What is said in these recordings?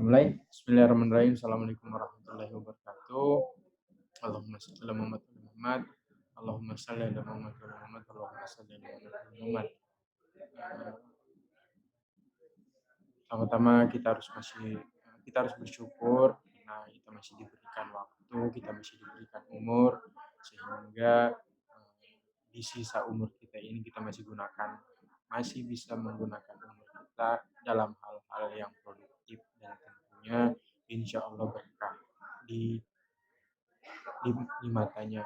Mulai. Bismillahirrahmanirrahim. Assalamualaikum warahmatullahi wabarakatuh. Allahumma shalli ala Muhammad wa ala Muhammad. Allahumma shalli ala Muhammad wa ala Muhammad. Allahumma shalli ala Muhammad wa ala Muhammad. Pertama-tama kita harus bersyukur karena kita masih diberikan waktu, kita masih diberikan umur sehingga di sisa umur kita ini kita masih bisa menggunakan umur kita dalam hal-hal yang produktif dan tentunya insya Allah berkah di, di matanya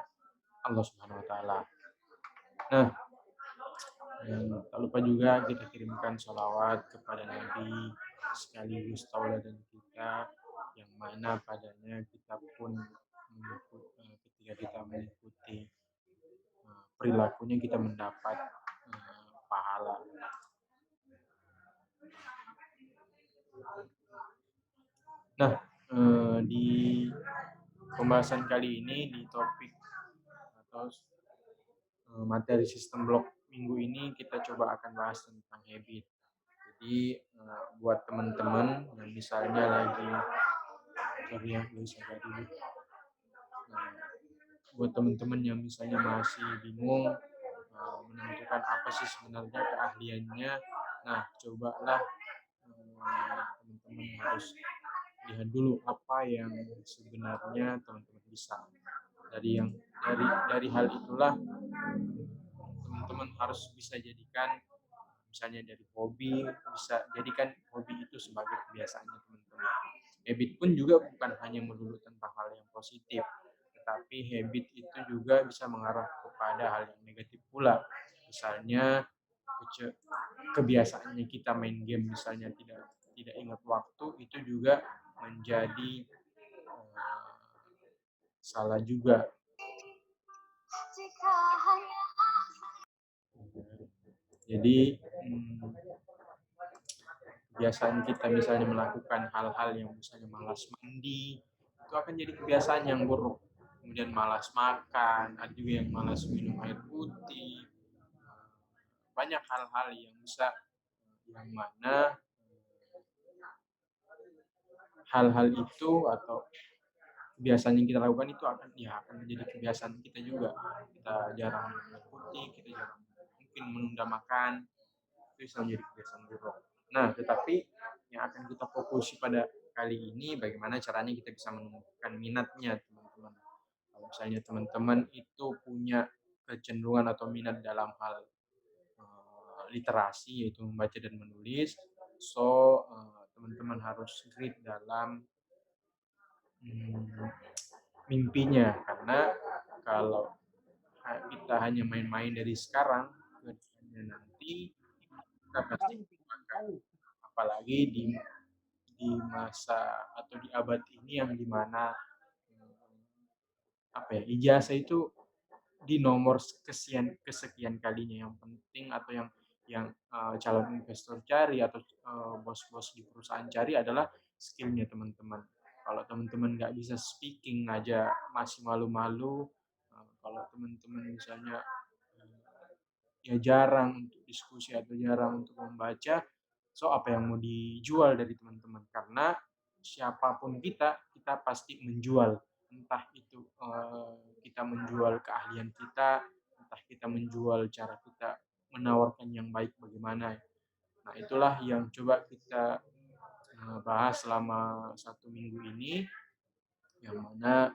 Allah Subhanahu wa Ta'ala. Nah, tak lupa juga kita kirimkan sholawat kepada Nabi sekaligus tauladan kita yang mana padanya kita pun ketika kita mengikuti perilakunya kita mendapat pahala. Nah, di pembahasan kali ini di topik atau materi sistem blok minggu ini kita coba akan bahas tentang habit. Jadi buat teman-teman yang misalnya lagi buat teman-teman yang misalnya masih bingung menentukan apa sih sebenarnya keahliannya, nah cobalah teman-teman harus lihat dulu apa yang sebenarnya teman-teman bisa. Dari hal itulah teman-teman harus bisa jadikan misalnya dari hobi, bisa jadikan hobi itu sebagai kebiasaannya teman-teman. Habit pun juga bukan hanya melulu tentang hal yang positif, tetapi habit itu juga bisa mengarah kepada hal yang negatif pula. Misalnya kebiasaannya kita main game misalnya tidak ingat waktu, itu juga menjadi salah juga. Jadi kebiasaan kita misalnya melakukan hal-hal yang misalnya malas mandi, itu akan jadi kebiasaan yang buruk. Kemudian malas makan, ada juga yang malas minum air putih. Banyak hal-hal yang bisa yang mana hal-hal itu atau kebiasaan yang kita lakukan itu akan menjadi kebiasaan kita juga. Kita jarang minum air putih, kita jarang mungkin menunda makan, itu bisa menjadi kebiasaan buruk. Nah, tetapi yang akan kita fokusi pada kali ini bagaimana caranya kita bisa menumbuhkan minatnya teman-teman. Kalau misalnya teman-teman itu punya kecenderungan atau minat dalam hal literasi yaitu membaca dan menulis, teman-teman harus grit dalam mimpinya, karena kalau kita hanya main-main dari sekarang nanti kita pasti akan, apalagi di masa atau di abad ini yang dimana ijazah itu di nomor kesekian kalinya. Yang penting atau yang calon investor cari atau bos-bos di perusahaan cari adalah skillnya teman-teman. Kalau teman-teman nggak bisa speaking aja masih malu-malu, kalau teman-teman misalnya ya jarang untuk diskusi atau jarang untuk membaca, apa yang mau dijual dari teman-teman? Karena siapapun kita pasti menjual. Entah itu kita menjual keahlian kita, entah kita menjual cara kita menawarkan yang baik bagaimana. Nah, itulah yang coba kita bahas selama 1 minggu ini, yang mana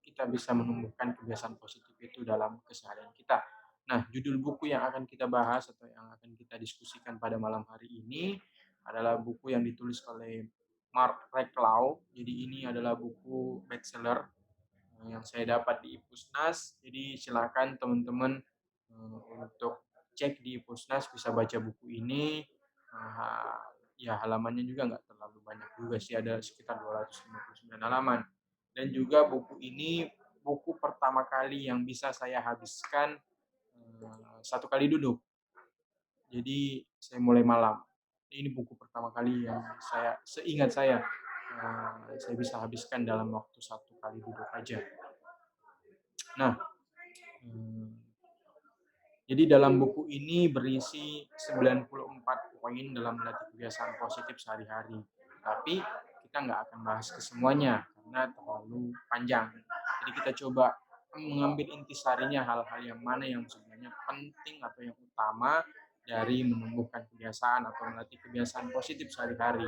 kita bisa menumbuhkan kebiasaan positif itu dalam keseharian kita. Nah, judul buku yang akan kita bahas atau yang akan kita diskusikan pada malam hari ini adalah buku yang ditulis oleh Mark Reclau. Jadi ini adalah buku bestseller yang saya dapat di Ipusnas. Jadi silakan teman-teman untuk cek di Ipusnas, bisa baca buku ini. Ya halamannya juga nggak terlalu banyak juga sih, ada sekitar 259 halaman. Dan juga buku ini buku pertama kali yang bisa saya habiskan 1 kali duduk. Jadi saya mulai malam. Ini buku pertama kali yang seingat saya bisa habiskan dalam waktu 1 kali duduk aja. Nah, jadi dalam buku ini berisi 94 poin dalam melatih kebiasaan positif sehari-hari. Tapi kita nggak akan bahas kesemuanya karena terlalu panjang. Jadi kita coba mengambil intisarinya, hal-hal yang mana yang sebenarnya penting atau yang utama dari menumbuhkan kebiasaan atau melatih kebiasaan positif sehari-hari.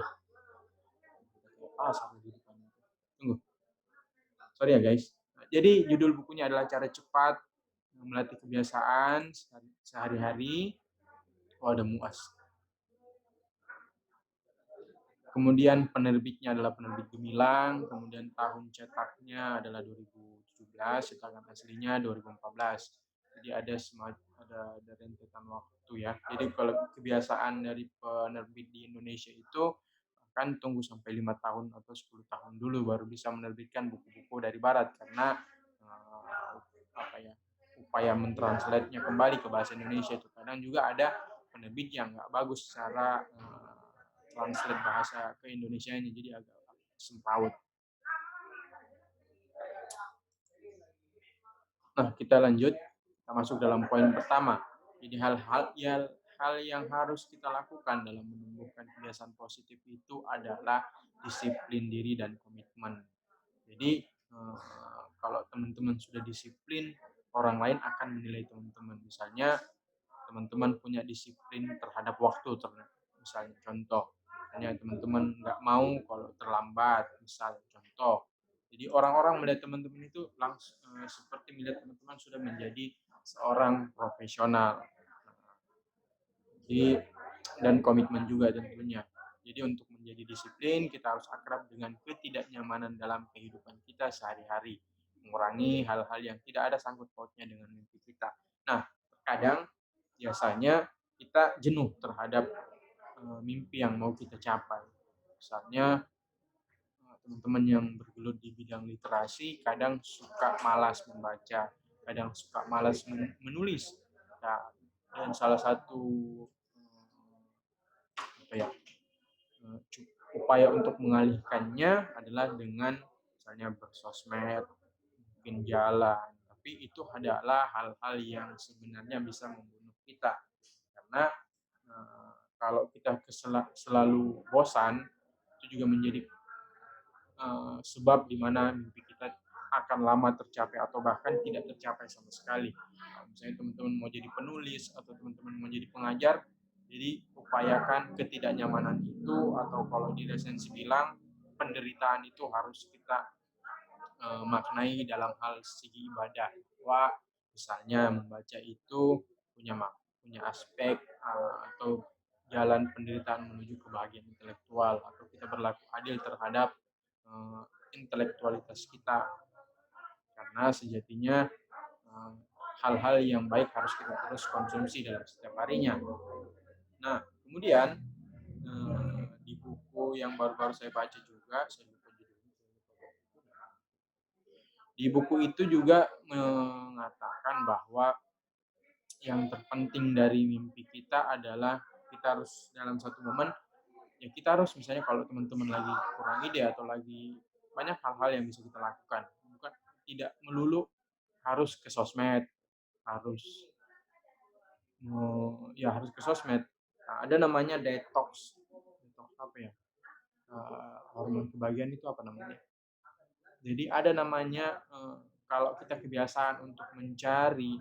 Sampai di depan. Tunggu, sorry ya guys. Jadi judul bukunya adalah Cara Cepat Melatih Kebiasaan Sehari-hari. Oh, ada muas. Kemudian penerbitnya adalah penerbit Gemilang, kemudian tahun cetaknya adalah 2017, cetakan aslinya 2014. Jadi ada rentetan waktu ya. Jadi kalau kebiasaan dari penerbit di Indonesia itu kan tunggu sampai 5 tahun atau 10 tahun dulu baru bisa menerbitkan buku-buku dari Barat karena apa ya, upaya mentranslate-nya kembali ke bahasa Indonesia itu kadang juga ada penerbit yang nggak bagus secara translate bahasa ke Indonesianya, jadi agak semrawut. Nah, kita lanjut, kita masuk dalam poin pertama. Jadi hal yang harus kita lakukan dalam menumbuhkan kebiasaan positif itu adalah disiplin diri dan komitmen. Jadi kalau teman-teman sudah disiplin, orang lain akan menilai teman-teman. Misalnya teman-teman punya disiplin terhadap waktu, misalnya contoh, hanya teman-teman nggak mau kalau terlambat, misal contoh. Jadi orang-orang melihat teman-teman itu langsung seperti melihat teman-teman sudah menjadi seorang profesional. Jadi dan komitmen juga tentunya. Jadi untuk menjadi disiplin kita harus akrab dengan ketidaknyamanan dalam kehidupan kita sehari-hari, mengurangi hal-hal yang tidak ada sangkut pautnya dengan mimpi kita. Nah, terkadang biasanya kita jenuh terhadap mimpi yang mau kita capai. Misalnya teman-teman yang bergelut di bidang literasi kadang suka malas membaca, kadang suka malas menulis. Nah, dan salah satu apa ya, upaya untuk mengalihkannya adalah dengan misalnya bersosmed, bikin jalan. Tapi itu adalah hal-hal yang sebenarnya bisa membunuh kita karena kalau kita selalu bosan itu juga menjadi sebab di mana mimpi kita akan lama tercapai atau bahkan tidak tercapai sama sekali. Misalnya teman-teman mau jadi penulis atau teman-teman mau jadi pengajar, jadi upayakan ketidaknyamanan itu, atau kalau di resensi bilang penderitaan itu harus kita maknai dalam hal segi ibadah. Bahwa misalnya membaca itu punya aspek atau jalan penderitaan menuju kebahagiaan intelektual, atau kita berlaku adil terhadap intelektualitas kita, karena sejatinya hal-hal yang baik harus kita terus konsumsi dalam setiap harinya. Nah, kemudian di buku yang baru-baru saya baca juga, saya lupa judulnya, di buku itu juga mengatakan bahwa yang terpenting dari mimpi kita adalah kita harus dalam satu momen, ya kita harus misalnya kalau teman-teman lagi kurang ide atau lagi banyak hal-hal yang bisa kita lakukan, bukan tidak melulu harus ke sosmed, harus harus ke sosmed. Nah, ada namanya detox, detox apa ya, hormon kebahagiaan itu apa namanya, jadi ada namanya kalau kita kebiasaan untuk mencari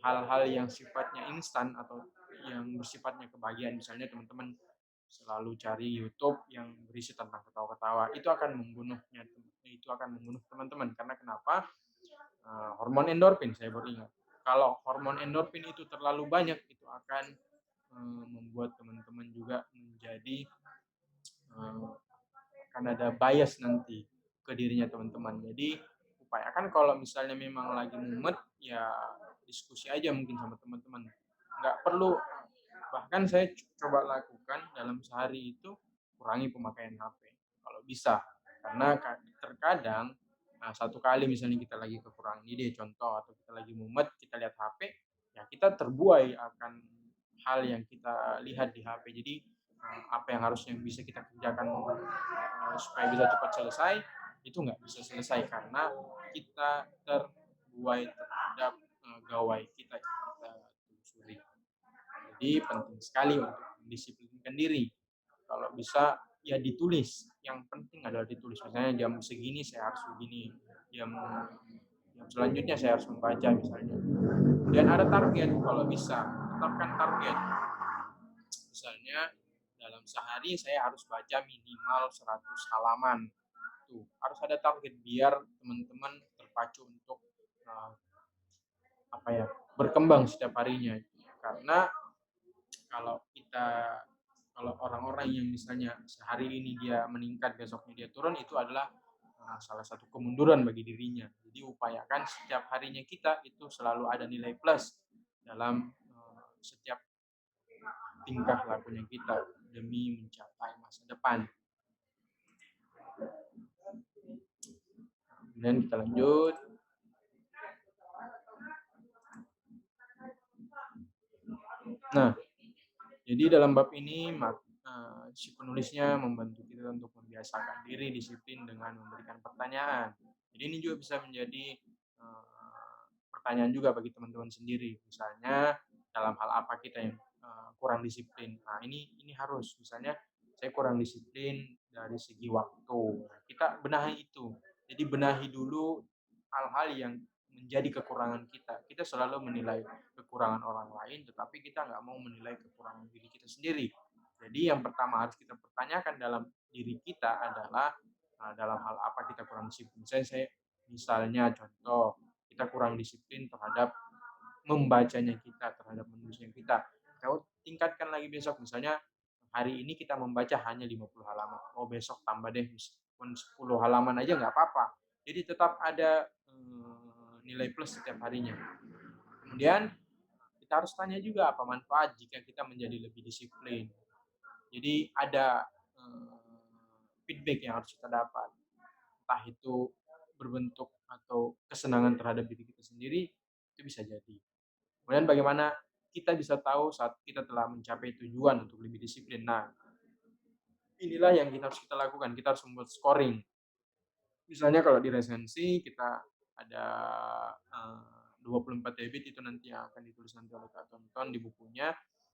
hal-hal yang sifatnya instan atau yang bersifatnya kebahagiaan, misalnya teman-teman selalu cari YouTube yang berisi tentang ketawa-ketawa, itu akan membunuh teman-teman. Karena kenapa? Hormon endorfin, saya baru ingat. Kalau hormon endorfin itu terlalu banyak, itu akan membuat teman-teman juga menjadi akan ada bias nanti ke dirinya teman-teman. Jadi upayakan kalau misalnya memang lagi mumet, ya diskusi aja mungkin sama teman-teman. Nggak perlu, bahkan saya coba lakukan dalam sehari itu kurangi pemakaian HP kalau bisa. Karena terkadang satu kali misalnya kita lagi kekurangan ide contoh, atau kita lagi mumet, kita lihat HP, ya kita terbuai akan hal yang kita lihat di HP. Jadi apa yang harusnya bisa kita kerjakan supaya bisa cepat selesai, itu nggak bisa selesai karena kita terbuai terhadap gawai kita yang kita telusuri. Jadi penting sekali untuk mendisiplinkan diri. kalau bisa ya ditulis, yang penting adalah ditulis. Misalnya jam segini saya harus begini, jam jam selanjutnya saya harus membaca misalnya. Dan ada target kalau bisa, tetapkan target. Misalnya dalam sehari saya harus baca minimal 100 halaman. Tuh, harus ada target biar teman-teman terpacu untuk uh, apa ya, berkembang setiap harinya. Karena kalau kita kalau orang-orang yang misalnya sehari ini dia meningkat, besoknya dia turun, itu adalah salah satu kemunduran bagi dirinya. Jadi upayakan setiap harinya kita itu selalu ada nilai plus dalam setiap tingkah lakunya kita demi mencapai masa depan. Kemudian kita lanjut. Nah, jadi dalam bab ini si penulisnya membantu kita untuk membiasakan diri disiplin dengan memberikan pertanyaan. Jadi ini juga bisa menjadi pertanyaan juga bagi teman-teman sendiri. Misalnya dalam hal apa kita yang kurang disiplin. Nah, ini harus misalnya saya kurang disiplin dari segi waktu. Kita benahi itu. Jadi benahi dulu hal-hal yang menjadi kekurangan kita. Kita selalu menilai kekurangan orang lain, tetapi kita nggak mau menilai kekurangan diri kita sendiri. Jadi yang pertama harus kita pertanyakan dalam diri kita adalah dalam hal apa kita kurang disiplin. Misalnya contoh, kita kurang disiplin terhadap membacanya kita, terhadap menulisnya kita. Kita tingkatkan lagi besok, misalnya hari ini kita membaca hanya 50 halaman. Oh besok tambah deh, meskipun 10 halaman aja nggak apa-apa. Jadi tetap ada nilai plus setiap harinya. Kemudian kita harus tanya juga apa manfaat jika kita menjadi lebih disiplin. Jadi ada feedback yang harus kita dapat. Entah itu berbentuk atau kesenangan terhadap diri kita sendiri, itu bisa jadi. Kemudian bagaimana kita bisa tahu saat kita telah mencapai tujuan untuk lebih disiplin. Nah, inilah yang kita harus kita lakukan. Kita harus membuat scoring. Misalnya kalau di resensi kita ada 24 habit itu nanti yang akan ditulis nanti oleh Kak Tonton di bukunya.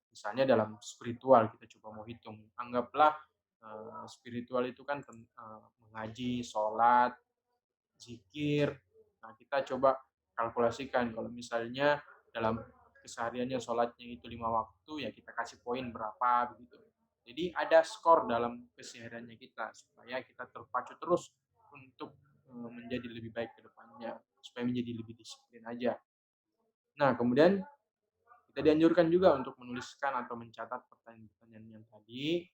Misalnya dalam spiritual kita coba mau hitung. Anggaplah spiritual itu kan mengaji, sholat, zikir. Nah, kita coba kalkulasikan kalau misalnya dalam kesehariannya sholatnya itu 5 waktu, ya kita kasih poin berapa begitu. Jadi ada skor dalam kesehariannya kita supaya kita terpacu terus untuk menjadi lebih baik ke depannya, supaya menjadi lebih disiplin aja. Nah, kemudian kita dianjurkan juga untuk menuliskan atau mencatat pertanyaan-pertanyaan yang tadi,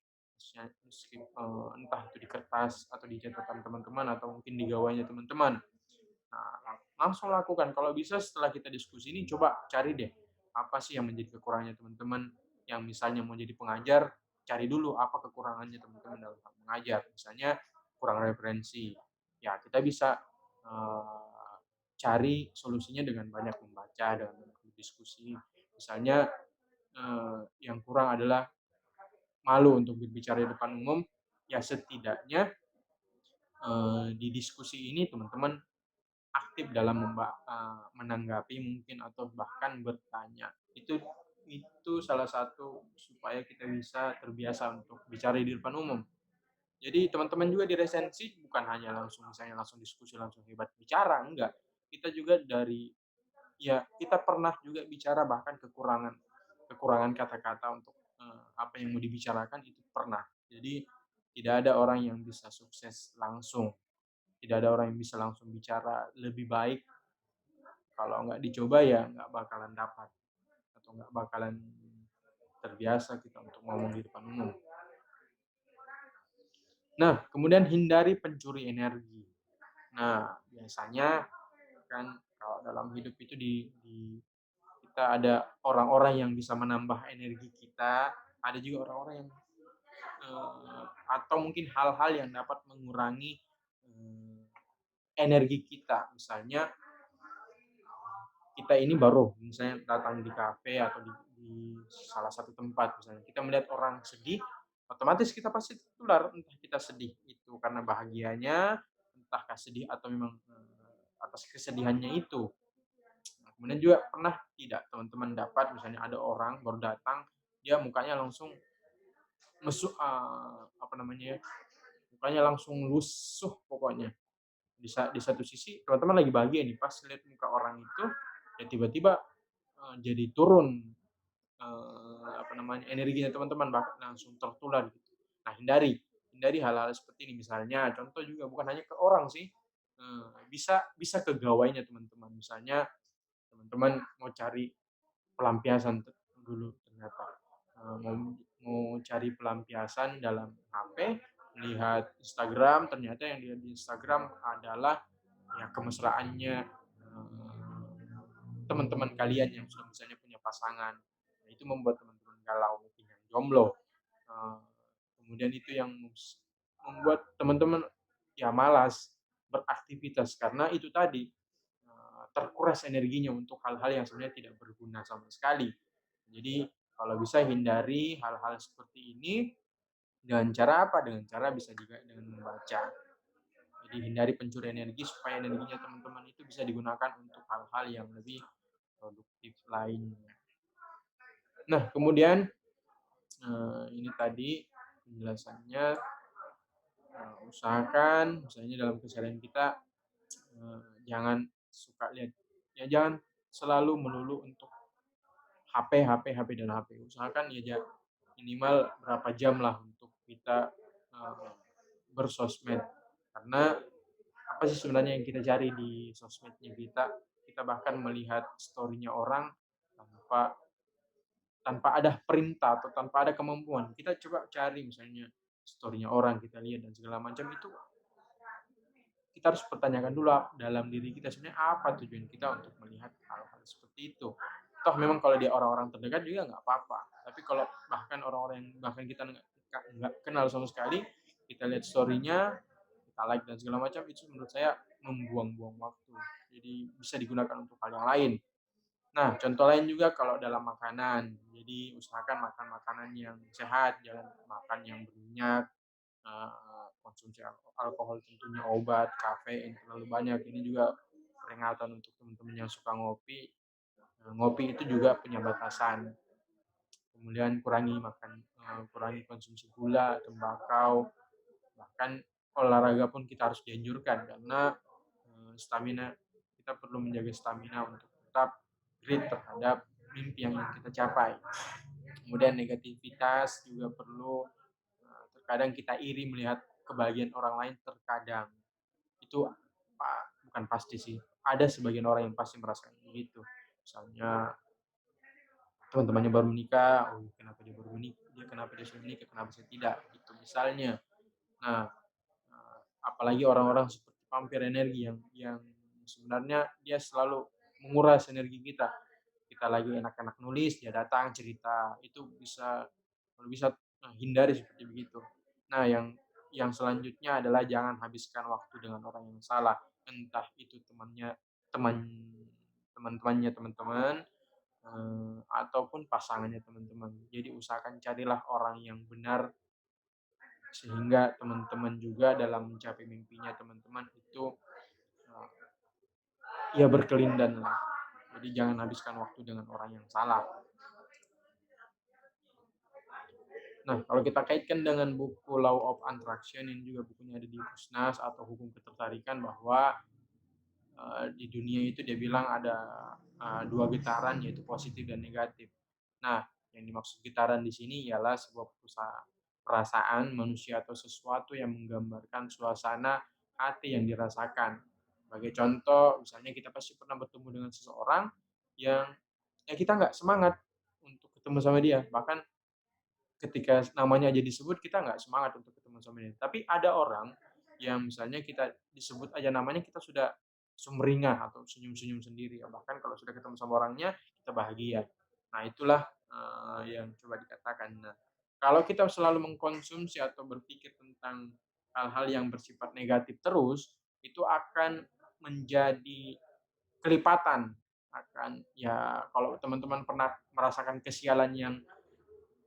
entah itu di kertas atau di catatan teman-teman atau mungkin di gawainya teman-teman. Nah, langsung lakukan. Kalau bisa setelah kita diskusi ini coba cari deh apa sih yang menjadi kekurangannya teman-teman yang misalnya mau jadi pengajar, cari dulu apa kekurangannya teman-teman dalam hal mengajar. Misalnya kurang referensi. Ya, kita bisa cari solusinya dengan banyak membaca, dengan banyak berdiskusi. Misalnya yang kurang adalah malu untuk berbicara di depan umum, ya setidaknya di diskusi ini teman-teman aktif dalam menanggapi mungkin atau bahkan bertanya. Itu salah satu supaya kita bisa terbiasa untuk bicara di depan umum. Jadi teman-teman juga di resensi bukan hanya langsung misalnya langsung diskusi langsung hebat bicara, enggak. Kita juga kita pernah juga bicara bahkan kekurangan kekurangan kata-kata untuk apa yang mau dibicarakan itu pernah. Jadi tidak ada orang yang bisa sukses langsung. Tidak ada orang yang bisa langsung bicara lebih baik. Kalau nggak dicoba ya nggak bakalan dapat atau nggak bakalan terbiasa kita untuk ngomong di depan umum. Nah, kemudian hindari pencuri energi. Nah, biasanya kan kalau dalam hidup itu kita ada orang-orang yang bisa menambah energi kita, ada juga orang-orang yang atau mungkin hal-hal yang dapat mengurangi energi kita. Misalnya kita ini baru misalnya datang di kafe atau di salah satu tempat misalnya kita melihat orang sedih, otomatis kita pasti tertular, entah kita sedih itu karena bahagianya, entahkah sedih atau memang atas kesedihannya itu. Nah, kemudian juga pernah tidak teman-teman dapat misalnya ada orang baru datang, dia mukanya langsung apa namanya ya, mukanya langsung lusuh pokoknya. Di satu sisi teman-teman lagi bahagia nih, pas lihat muka orang itu, ya tiba-tiba, jadi turun, apa namanya, energinya teman-teman bahkan langsung tertular gitu. Nah, hindari hindari hal-hal seperti ini. Misalnya contoh juga bukan hanya ke orang sih, bisa bisa ke gawainya teman-teman. Misalnya teman-teman mau cari pelampiasan dulu ternyata, mau mau cari pelampiasan dalam HP, melihat Instagram, ternyata yang dilihat di Instagram adalah ya kemesraannya, teman-teman kalian yang sudah misalnya punya pasangan. Nah, itu membuat teman-teman galau, mungkin yang jomblo. Eee, Kemudian itu yang membuat teman-teman ya malas beraktivitas karena itu tadi, terkuras energinya untuk hal-hal yang sebenarnya tidak berguna sama sekali. Jadi kalau bisa hindari hal-hal seperti ini dengan cara apa? Dengan cara bisa juga dengan membaca. Jadi hindari pencurian energi supaya energinya teman-teman itu bisa digunakan untuk hal-hal yang lebih produktif lainnya. Nah, kemudian ini tadi penjelasannya, usahakan misalnya dalam keseharian kita, jangan suka lihat ya jangan selalu melulu untuk HP HP HP dan HP. Usahakan ya minimal berapa jam lah untuk kita, eee, bersosmed. Karena apa sih sebenarnya yang kita cari di sosmednya kita? Kita bahkan melihat story-nya orang tanpa tanpa ada perintah atau tanpa ada kemampuan. Kita coba cari misalnya story-nya orang, kita lihat dan segala macam itu, kita harus pertanyakan dulu dalam diri kita sebenarnya apa tujuan kita untuk melihat hal-hal seperti itu. Toh memang kalau dia orang-orang terdekat juga nggak apa-apa. Tapi kalau bahkan orang-orang yang bahkan kita nggak kenal sama sekali, kita lihat story-nya, kita like dan segala macam, itu menurut saya membuang-buang waktu. Jadi bisa digunakan untuk hal yang lain. Nah, contoh lain juga kalau dalam makanan. Jadi usahakan makan makanan yang sehat, jangan makan yang berminyak, konsumsi alkohol tentunya, obat, kafein terlalu banyak. Ini juga peringatan untuk teman-teman yang suka ngopi. Ngopi itu juga punya batasan. Kemudian kurangi konsumsi gula, tembakau, bahkan olahraga pun kita harus dianjurkan karena stamina kita perlu menjaga stamina untuk tetap grit terhadap mimpi yang ingin kita capai. Kemudian negativitas juga perlu, terkadang kita iri melihat kebahagiaan orang lain terkadang. Itu bukan pasti sih, ada sebagian orang yang pasti merasakan begitu. Misalnya teman-temannya baru menikah, "Oh kenapa dia baru menikah, dia kenapa dia sudah menikah, kenapa saya tidak?" Gitu misalnya. Nah, apalagi orang-orang seperti vampir energi yang sebenarnya dia selalu menguras energi kita. Kita lagi enak-enak nulis, dia datang cerita, itu bisa kalau bisa, hindari seperti begitu. Nah, yang selanjutnya adalah jangan habiskan waktu dengan orang yang salah, entah itu teman teman-temannya teman-teman, ataupun pasangannya teman-teman. Jadi usahakan carilah orang yang benar, sehingga teman-teman juga dalam mencapai mimpinya teman-teman itu, eee, ya berkelindanlah. Jadi jangan habiskan waktu dengan orang yang salah. Nah, kalau kita kaitkan dengan buku Law of Attraction, ini juga bukunya ada di Pusnas atau Hukum Ketertarikan, bahwa di dunia itu dia bilang ada, 2 getaran yaitu positif dan negatif. Nah, yang dimaksud getaran di sini ialah sebuah perasaan manusia atau sesuatu yang menggambarkan suasana hati yang dirasakan. Sebagai contoh, misalnya kita pasti pernah bertemu dengan seseorang yang ya kita nggak semangat untuk ketemu sama dia, bahkan ketika namanya aja disebut kita nggak semangat untuk ketemu sama dia. Tapi ada orang yang misalnya kita disebut aja namanya kita sudah sumringah atau senyum-senyum sendiri ya, bahkan kalau sudah ketemu sama orangnya kita bahagia. Nah itulah, yang coba dikatakan. Nah, kalau kita selalu mengkonsumsi atau berpikir tentang hal-hal yang bersifat negatif terus, itu akan menjadi kelipatan, akan ya kalau teman-teman pernah merasakan kesialan yang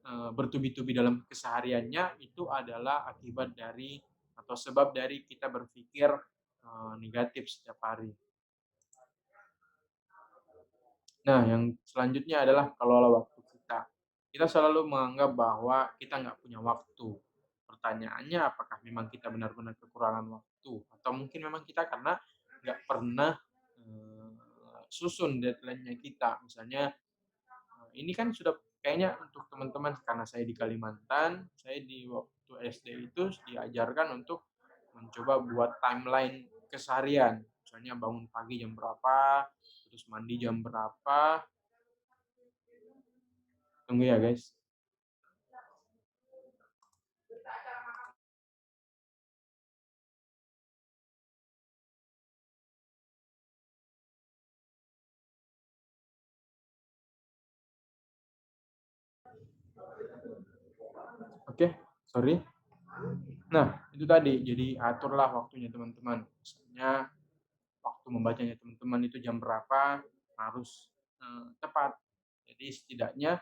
bertubi-tubi dalam kesehariannya, itu adalah akibat dari atau sebab dari kita berpikir, negatif setiap hari. Nah, yang selanjutnya adalah kelola waktu kita. Kita selalu menganggap bahwa kita nggak punya waktu. Pertanyaannya apakah memang kita benar-benar kekurangan waktu atau mungkin memang kita karena nggak pernah, susun deadline-nya kita. Misalnya, ini kan sudah kayaknya untuk teman-teman karena saya di Kalimantan, saya di waktu SD itu diajarkan untuk mencoba buat timeline keseharian. Misalnya bangun pagi jam berapa, terus mandi jam berapa. Tunggu ya, guys. Oke, sorry. Nah, itu tadi. Jadi aturlah waktunya teman-teman. Misalnya waktu membacanya teman-teman itu jam berapa harus tepat. Jadi setidaknya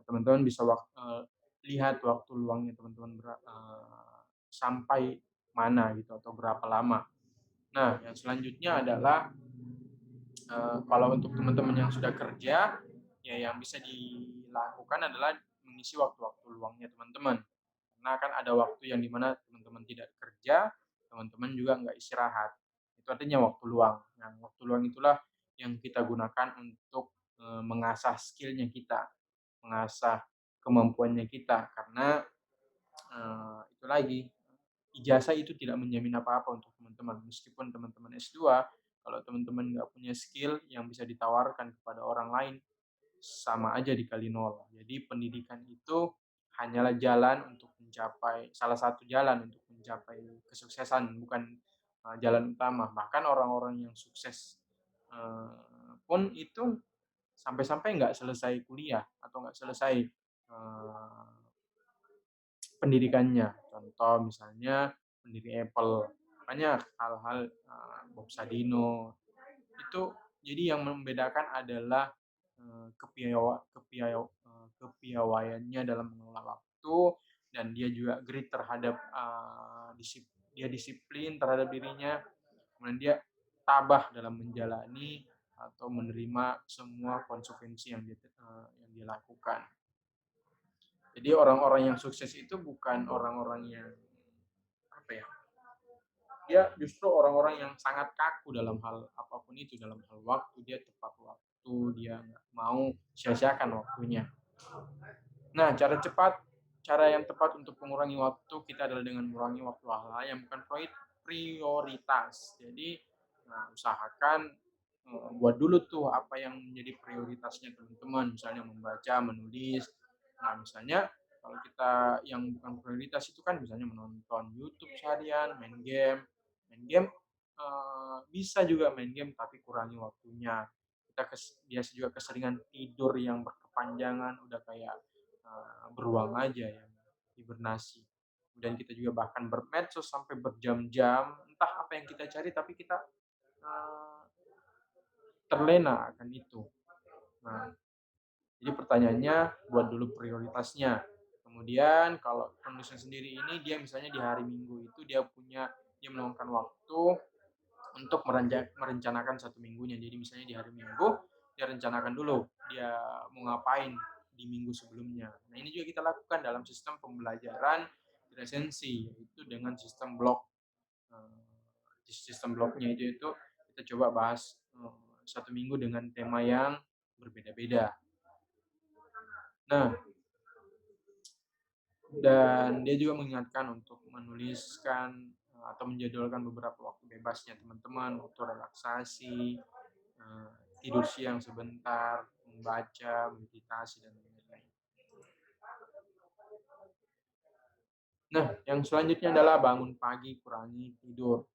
teman-teman bisa lihat waktu luangnya teman-teman sampai mana gitu atau berapa lama. Nah, yang selanjutnya adalah kalau untuk teman-teman yang sudah kerja, ya yang bisa dilakukan adalah mengisi waktu-waktu luangnya teman-teman. Karena kan ada waktu yang dimana teman-teman tidak kerja, teman-teman juga nggak istirahat. Itu artinya waktu luang. Nah, waktu luang itulah yang kita gunakan untuk mengasah skillnya kita, mengasah kemampuannya kita. Karena itu lagi, ijazah itu tidak menjamin apa-apa untuk teman-teman. Meskipun teman-teman S2, kalau teman-teman nggak punya skill yang bisa ditawarkan kepada orang lain, sama aja dikali nol. Jadi pendidikan itu hanyalah jalan untuk mencapai, salah satu jalan untuk mencapai kesuksesan, bukan jalan utama. Bahkan orang-orang yang sukses pun itu sampai-sampai nggak selesai kuliah atau nggak selesai pendidikannya. Contoh misalnya pendiri Apple, banyak hal-hal Bob Sadino itu. Jadi yang membedakan adalah kepiawaiannya dalam mengelola waktu, dan dia juga grit terhadap dia disiplin terhadap dirinya, kemudian dia tabah dalam menjalani atau menerima semua konsekuensi yang dia lakukan. Jadi orang-orang yang sukses itu bukan orang-orang yang apa ya? Dia justru orang-orang yang sangat kaku dalam hal apapun itu, dalam hal waktu dia tepat waktu, dia nggak mau sia-siakan waktunya. Nah, cara yang tepat untuk mengurangi waktu kita adalah dengan mengurangi waktu hal-hal yang bukan prioritas. Jadi, usahakan buat dulu tuh apa yang menjadi prioritasnya teman-teman, misalnya membaca, menulis. Nah, misalnya kalau kita yang bukan prioritas itu kan misalnya menonton YouTube seharian, main game bisa juga main game tapi kurangi waktunya. Kita biasa juga keseringan tidur yang berkepanjangan, udah kayak beruang aja yang hibernasi. Kemudian kita juga bahkan bermedsos sampai berjam-jam, entah apa yang kita cari tapi kita uh, terlena akan itu. Nah, jadi pertanyaannya buat dulu prioritasnya. Kemudian kalau penulisnya sendiri ini dia misalnya di hari Minggu itu dia meluangkan waktu untuk merencanakan satu minggunya. Jadi misalnya di hari Minggu dia rencanakan dulu dia mau ngapain di minggu sebelumnya. Nah, ini juga kita lakukan dalam sistem pembelajaran resensi, yaitu dengan sistem blok. Di sistem bloknya itu kita coba bahas satu minggu dengan tema yang berbeda-beda. Nah, dan dia juga mengingatkan untuk menuliskan atau menjadwalkan beberapa waktu bebasnya teman-teman, waktu relaksasi, tidur siang sebentar, membaca, meditasi, dan lain-lain. Nah, yang selanjutnya adalah bangun pagi, kurangi tidur.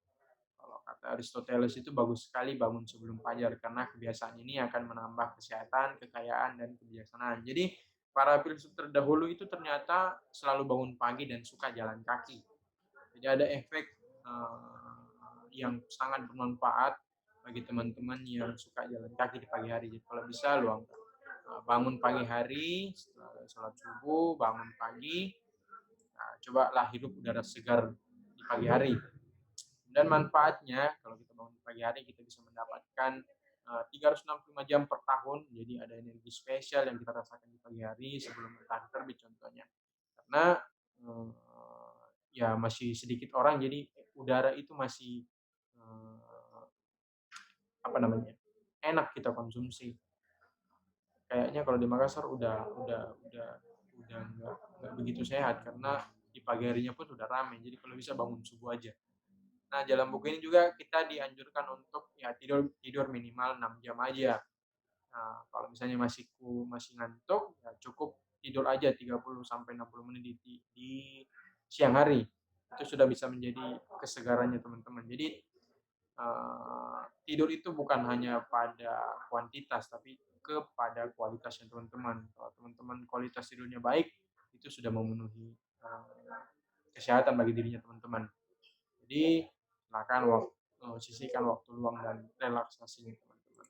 Kalau kata Aristoteles itu bagus sekali bangun sebelum fajar, karena kebiasaan ini akan menambah kesehatan, kekayaan, dan kebijaksanaan. Jadi, para filsuf terdahulu itu ternyata selalu bangun pagi dan suka jalan kaki. Jadi ada efek yang sangat bermanfaat bagi teman-teman yang suka jalan kaki di pagi hari. Jadi kalau bisa luangkan. Bangun pagi hari, setelah sholat subuh, bangun pagi, cobalah hidup udara segar di pagi hari. Dan manfaatnya, kalau kita bangun pagi hari, kita bisa mendapatkan 365 jam per tahun, jadi ada energi spesial yang kita rasakan di pagi hari sebelum matahari terbit contohnya. Karena, eee, ya masih sedikit orang jadi udara itu masih, eee, apa namanya, enak kita konsumsi. Kayaknya kalau di Makassar udah nggak begitu sehat karena di pagi harinya pun sudah ramai, jadi kalau bisa bangun subuh aja. Nah, dalam buku ini juga kita dianjurkan untuk ya tidur tidur minimal 6 jam aja. Nah, kalau misalnya masih ngantuk, ya cukup tidur aja 30 sampai 60 menit di siang hari. Itu sudah bisa menjadi kesegarannya teman-teman. Jadi, tidur itu bukan hanya pada kuantitas, tapi kepada kualitasnya teman-teman. Kalau teman-teman kualitas tidurnya baik, itu sudah memenuhi, kesehatan bagi dirinya teman-teman. Jadi, silakan sisihkan waktu luang dan relaksasinya teman-teman.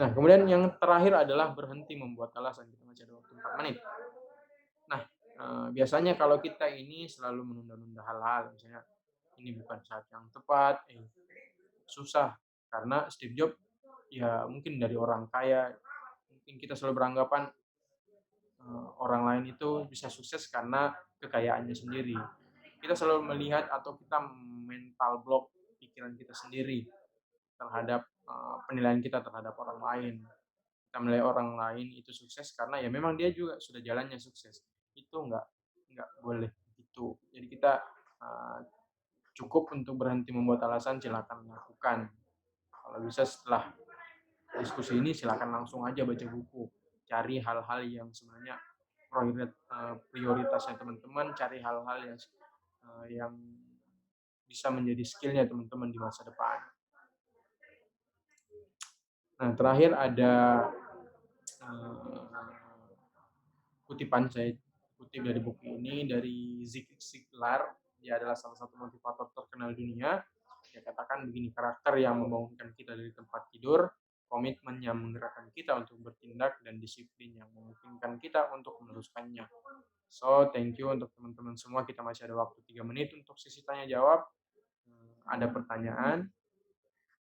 Nah, kemudian yang terakhir adalah berhenti membuat alasan. Kita masih ada waktu 4 menit. Nah, biasanya kalau kita ini selalu menunda-nunda hal-hal, misalnya ini bukan saat yang tepat, susah. Karena Steve Jobs ya mungkin dari orang kaya, mungkin kita selalu beranggapan orang lain itu bisa sukses karena kekayaannya sendiri. Kita selalu melihat atau kita mental block pikiran kita sendiri terhadap penilaian kita terhadap orang lain. Kita menilai orang lain itu sukses karena ya memang dia juga sudah jalannya sukses. Itu nggak boleh gitu. Jadi kita cukup untuk berhenti membuat alasan, silakan lakukan. Kalau bisa setelah diskusi ini silakan langsung aja baca buku, cari hal-hal yang sebenarnya prioritasnya teman-teman, cari hal-hal yang bisa menjadi skillnya teman-teman di masa depan. Nah, terakhir ada kutipan saya kutip dari buku ini dari Zig Ziglar. Dia adalah salah satu motivator terkenal dunia. Dia katakan begini, karakter yang membangunkan kita dari tempat tidur, komitmen yang menggerakkan kita untuk bertindak, dan disiplin yang memungkinkan kita untuk meneruskannya. So, thank you untuk teman-teman semua. Kita masih ada waktu 3 menit untuk sesi tanya jawab. Ada pertanyaan?